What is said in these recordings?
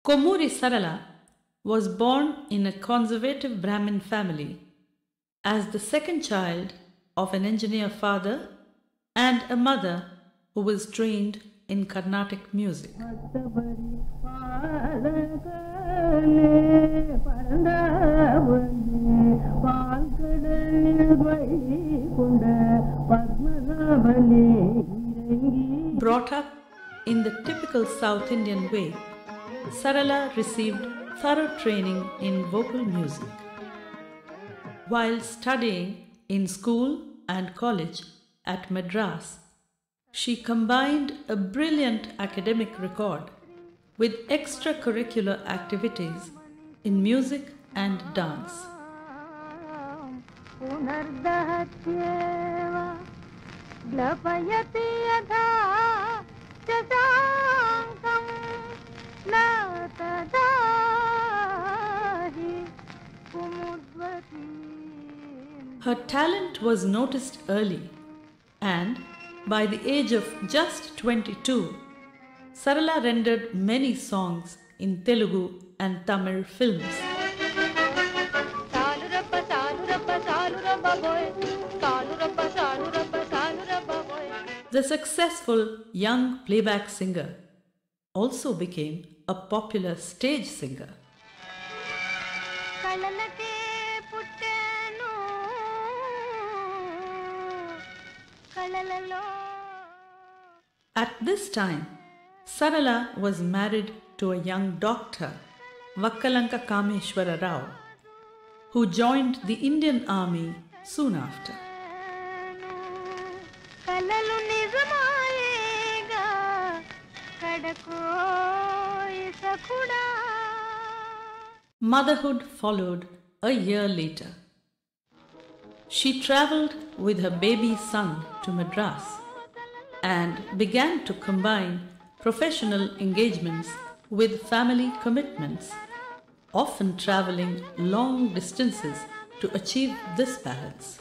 Komuri Sarala was born in a conservative Brahmin family as the second child of an engineer father and a mother who was trained in Carnatic music. Brought up in the typical South Indian way, Sarala received thorough training in vocal music. While studying in school and college at Madras, she combined a brilliant academic record with extracurricular activities in music and dance. Her talent was noticed early, and by the age of just 22, Sarala rendered many songs in Telugu and Tamil films. The successful young playback singer also became a popular stage singer. At this time, Sarala was married to a young doctor, Vakkalanka Kameshwara Rao, who joined the Indian Army soon after. Motherhood followed a year later. She travelled with her baby son to Madras and began to combine professional engagements with family commitments, often travelling long distances to achieve this balance.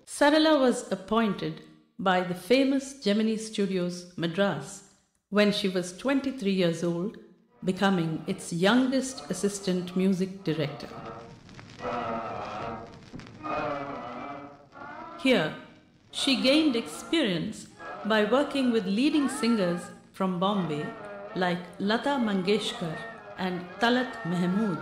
Sarala was appointed by the famous Gemini Studios, Madras, when she was 23 years old, becoming its youngest assistant music director. Here, she gained experience by working with leading singers from Bombay like Lata Mangeshkar and Talat Mahmood.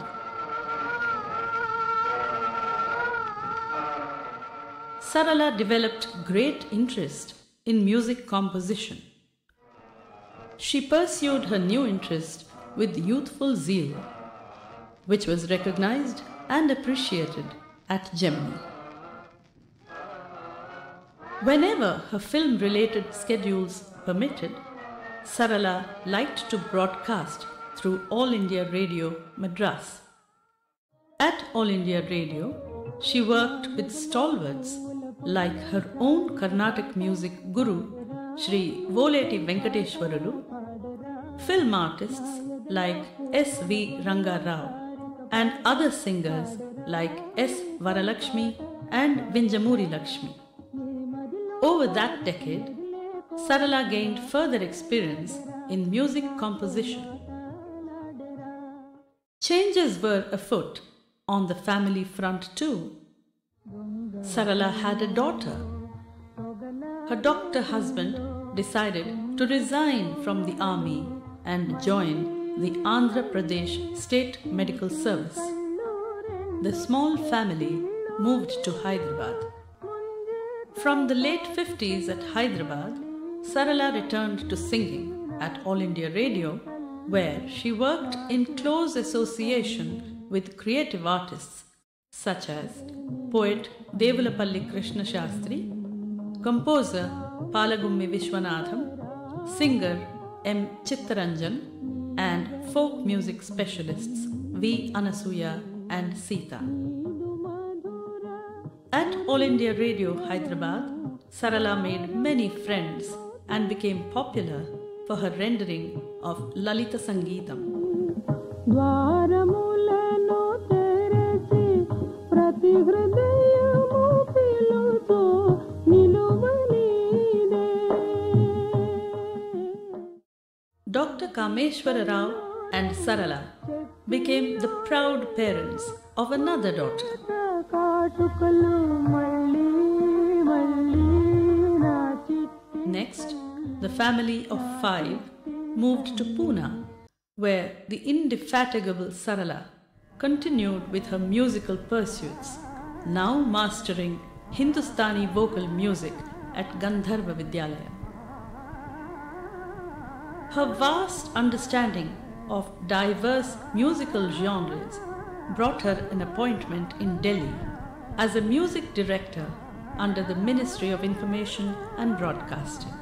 Sarala developed great interest in music composition. She pursued her new interest with youthful zeal, which was recognized and appreciated at Gemini. Whenever her film-related schedules permitted, Sarala liked to broadcast through All India Radio, Madras. At All India Radio, she worked with stalwarts like her own Carnatic music guru, Shri Voleti Venkateshwaralu, film artists like S.V. Ranga Rao, and other singers like S. Varalakshmi and Vinjamuri Lakshmi. Over that decade, Sarala gained further experience in music composition. Changes were afoot on the family front too. Sarala had a daughter. Her doctor husband decided to resign from the army and join the Andhra Pradesh State Medical Service. The small family moved to Hyderabad. From the late 50s at Hyderabad, Sarala returned to singing at All India Radio, where she worked in close association with creative artists such as poet Devulapalli Krishna Shastri, composer Palagummi Vishwanatham, singer M. Chittaranjan, and folk music specialists V. Anasuya and Sita. At All India Radio Hyderabad, Sarala made many friends and became popular for her rendering of Lalita Sangeetam. Dr. Kameshwara Rao and Sarala became the proud parents of another daughter. Next, the family of 5 moved to Pune, where the indefatigable Sarala continued with her musical pursuits, now mastering Hindustani vocal music at Gandharva Vidyalaya. Her vast understanding of diverse musical genres brought her an appointment in Delhi as a music director under the Ministry of Information and Broadcasting.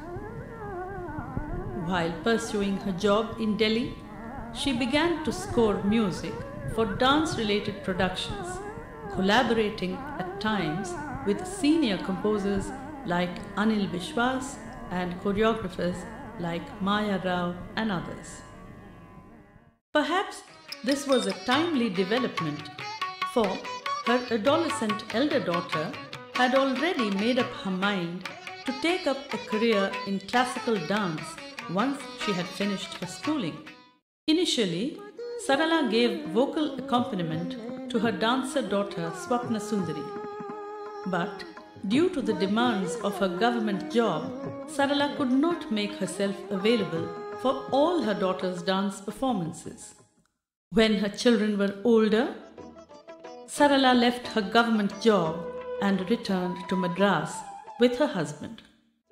While pursuing her job in Delhi, she began to score music for dance-related productions, collaborating at times with senior composers like Anil Vishwas and choreographers like Maya Rao and others. Perhaps this was a timely development, for her adolescent elder daughter had already made up her mind to take up a career in classical dance once she had finished her schooling. Initially, Sarala gave vocal accompaniment to her dancer daughter Swapna Sundari. But due to the demands of her government job, Sarala could not make herself available for all her daughter's dance performances. When her children were older, Sarala left her government job and returned to Madras with her husband.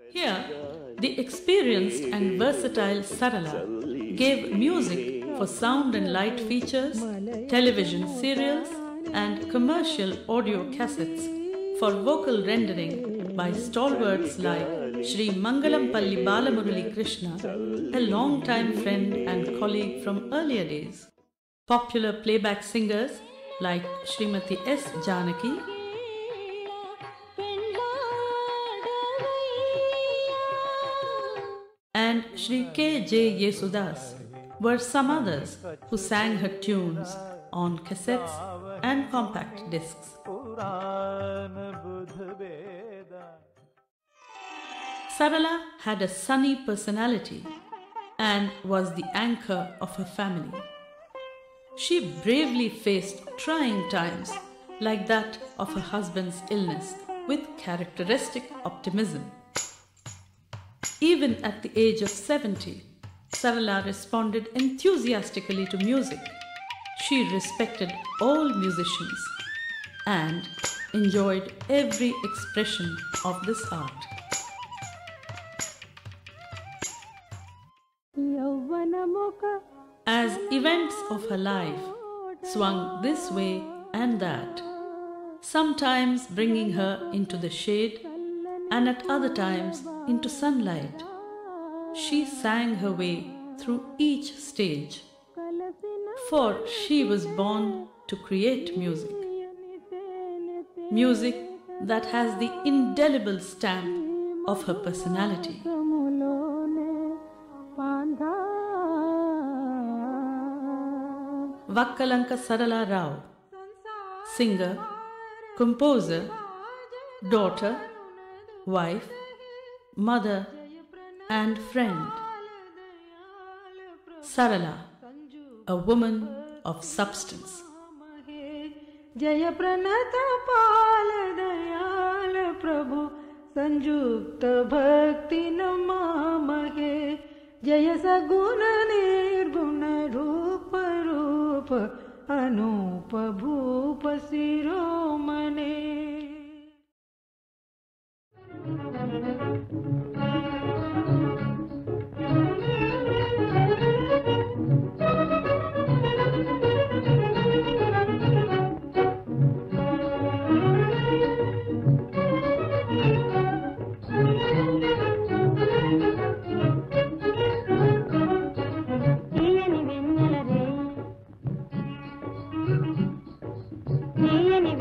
Here, the experienced and versatile Sarala gave music for sound and light features, television serials, and commercial audio cassettes for vocal rendering by stalwarts like Sri Mangalampalli Balamurali Krishna, a long-time friend and colleague from earlier days. Popular playback singers like Srimati S. Janaki, and Sri K. J. Yesudas were some others who sang her tunes on cassettes and compact discs. Sarala had a sunny personality and was the anchor of her family. She bravely faced trying times like that of her husband's illness with characteristic optimism. Even at the age of 70, Sarala responded enthusiastically to music. She respected all musicians and enjoyed every expression of this art. As events of her life swung this way and that, sometimes bringing her into the shade and at other times into sunlight, she sang her way through each stage, for she was born to create music. Music that has the indelible stamp of her personality. Vakkalanka Sarala Rao, singer, composer, daughter, wife, mother, and friend. Sarala, a woman of substance. Jaya Pranata Pala Dayala Prabhu Sanjukta Bhakti Namamahe Jaya Saguna Nirguna Rupa Rupa Anupa Bhupa Siromane. తీయని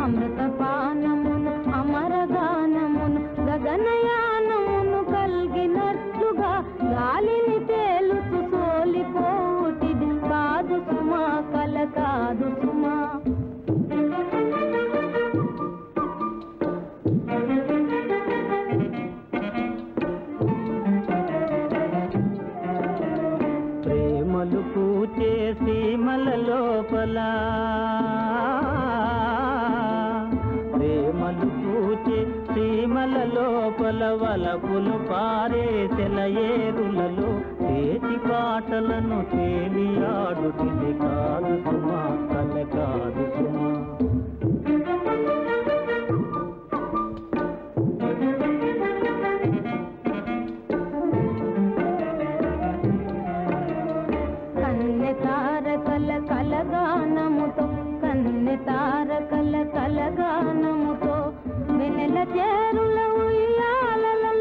అమృతపానమును అమరగానమును గగనయానమును కలిగినట్లుగా గాలిని తేలుతూ సోలిపోటిది కాదు సుమా కల కాదు సుమా. ప్రేమలు పూచే సీమల లోపల ప్రేమలు పూచే సీమల లోపల వలపులు పారే సెలయేరులలో చేతి పాటలను తేలియాడుటిది కాదు సుమా కల కాదు సుమా. కలగానముతో కన్నె తారకల కలగానముతో వెనెల చేరుల ఉయ్యాలలో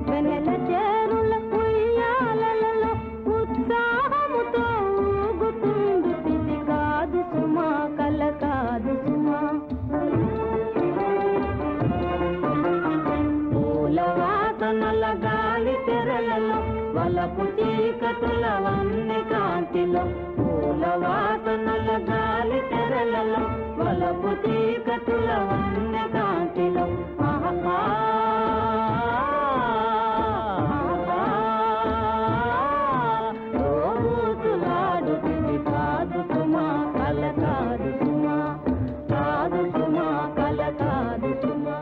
వెనెల చేరుల ఉయ్యాలలో ఉత్సాహముతో ఊగుతుంది కాదు సుమా కల కాదు సుమా. వాసనల గాలి తెరలలో వలపు చీకటుల వన్నె కాంతిలో పూల వాసనల గాలి తెరలలో వలపు చీకటుల వన్నె కాంతిలో రోజులాడుతుంది కాదు సుమా కల కాదు సుమా కాదు సుమా కల కాదు సుమా.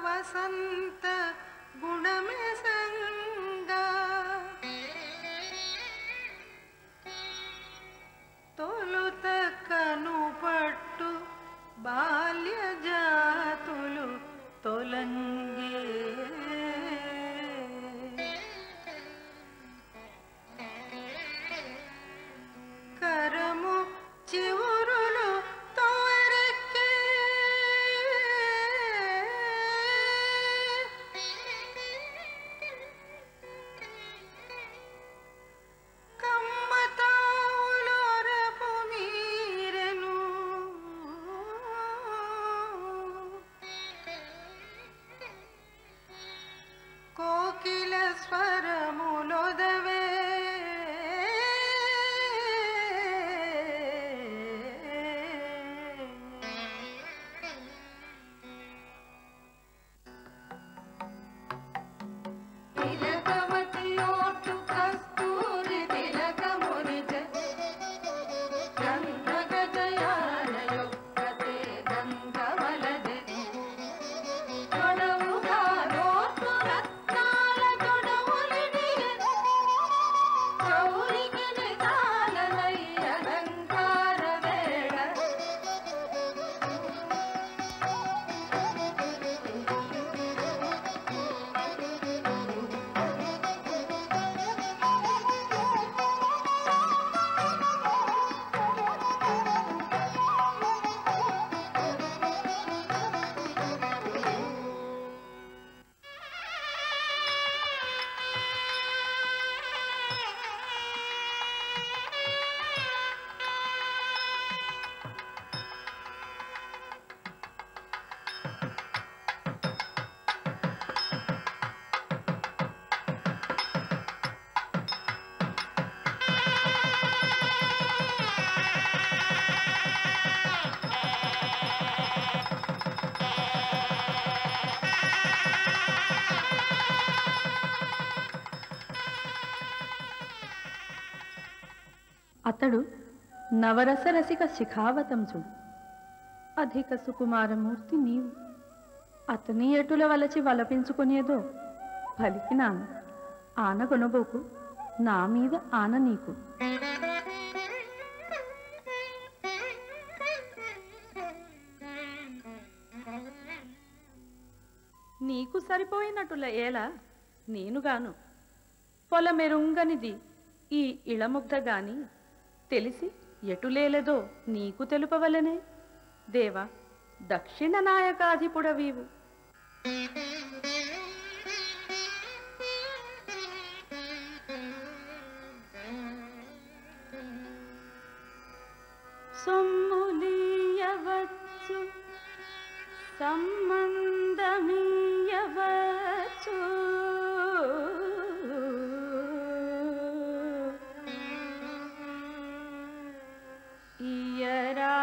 వసంత గుణమే సంగా తొలుత కనుపట్టు బాల్య జాతులు తొలంగే కరము చివు అతడు నవరసరసిక శిఖావతంసుడు. అధిక సుకుమారమూర్తి నీవు. అతని ఎటుల వలచి వలపించుకునేదో పలికినాను. ఆనగొనబోకు, నా మీద ఆన నీకు. నీకు సరిపోయినటుల ఏలా నేనుగాను. పొలమెరుంగనిది ఈ ఇళముగ్ధ గాని తెలిసి ఎటులేలేదో నీకు తెలుపవలనే. దేవా, దక్షిణ నాయకాధిపుడవీవు. సొమ్ములీయవచ్చు, సంబంధమీయవచ్చు, ఇయరా